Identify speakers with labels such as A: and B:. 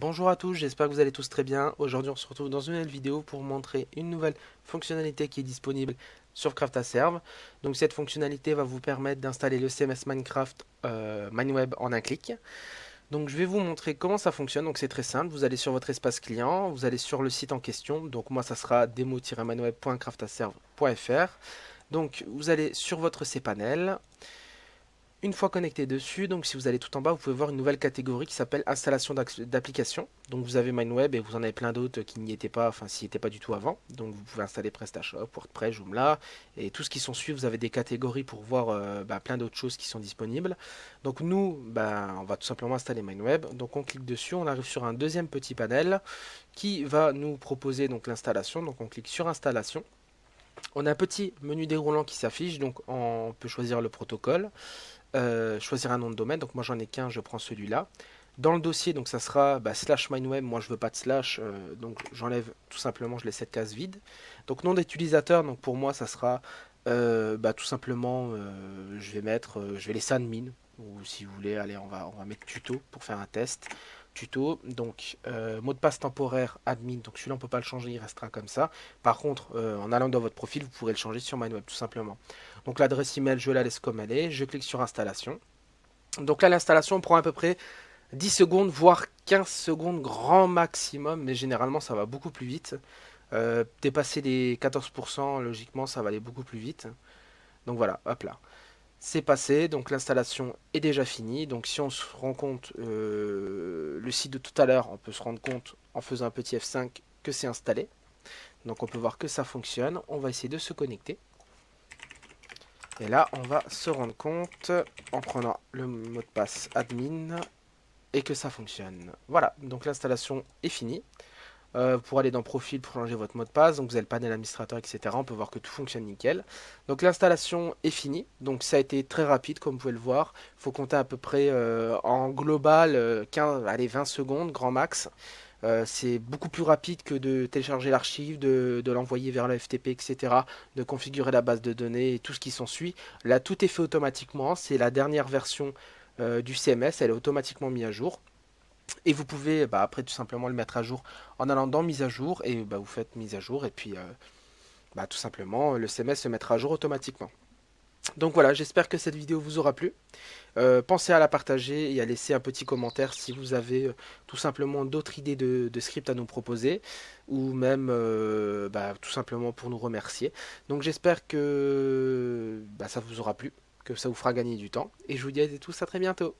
A: Bonjour à tous, j'espère que vous allez tous très bien. Aujourd'hui on se retrouve dans une nouvelle vidéo pour vous montrer une nouvelle fonctionnalité qui est disponible sur CraftAserve. Donc cette fonctionnalité va vous permettre d'installer le CMS Minecraft MineWeb en un clic. Donc je vais vous montrer comment ça fonctionne. Donc c'est très simple, vous allez sur votre espace client, vous allez sur le site en question. Donc moi ça sera demo-mineweb.craftaserve.fr. Donc vous allez sur votre cPanel. Une fois connecté dessus, donc si vous allez tout en bas, vous pouvez voir une nouvelle catégorie qui s'appelle installation d'applications. Donc vous avez MineWeb et vous en avez plein d'autres qui n'y étaient pas, enfin s'y étaient pas du tout avant. Donc vous pouvez installer PrestaShop, WordPress, Joomla et tout ce qui s'ensuit. Vous avez des catégories pour voir plein d'autres choses qui sont disponibles. Donc nous, on va tout simplement installer MineWeb. Donc on clique dessus, on arrive sur un deuxième petit panel qui va nous proposer donc l'installation. Donc on clique sur installation. On a un petit menu déroulant qui s'affiche, donc on peut choisir le protocole. Choisir un nom de domaine, donc moi j'en ai qu'un, je prends celui-là. Dans le dossier, donc ça sera slash MineWeb, moi je veux pas de slash, donc j'enlève tout simplement, je laisse cette case vide. Donc nom d'utilisateur, donc pour moi ça sera tout simplement, je vais laisser admin, ou si vous voulez, allez on va mettre tuto pour faire un test. Tuto, donc mot de passe temporaire admin, donc celui-là on peut pas le changer, il restera comme ça. Par contre, en allant dans votre profil, vous pourrez le changer sur MineWeb tout simplement. Donc l'adresse email, je la laisse comme elle est. Je clique sur installation. Donc là, l'installation prend à peu près 10 secondes, voire 15 secondes grand maximum, mais généralement ça va beaucoup plus vite. Dépasser les 14%, logiquement, ça va aller beaucoup plus vite. Donc voilà, hop là. C'est passé, donc l'installation est déjà finie. Donc si on se rend compte, le site de tout à l'heure, on peut se rendre compte en faisant un petit F5 que c'est installé. Donc on peut voir que ça fonctionne. On va essayer de se connecter. Et là, on va se rendre compte en prenant le mot de passe admin et que ça fonctionne. Voilà, donc l'installation est finie. Pour aller dans profil pour changer votre mot de passe, donc vous avez le panel administrateur, etc. On peut voir que tout fonctionne nickel. Donc l'installation est finie, donc ça a été très rapide comme vous pouvez le voir. Il faut compter à peu près en global 15, allez, 20 secondes, grand max. C'est beaucoup plus rapide que de télécharger l'archive, de l'envoyer vers le FTP, etc., de configurer la base de données et tout ce qui s'ensuit. Là, tout est fait automatiquement. C'est la dernière version du CMS, elle est automatiquement mise à jour. Et vous pouvez après tout simplement le mettre à jour en allant dans mise à jour et vous faites mise à jour et puis tout simplement le CMS se mettra à jour automatiquement. Donc voilà, j'espère que cette vidéo vous aura plu. Pensez à la partager et à laisser un petit commentaire si vous avez tout simplement d'autres idées de script à nous proposer ou même tout simplement pour nous remercier. Donc j'espère que ça vous aura plu, que ça vous fera gagner du temps et je vous dis à tous à très bientôt.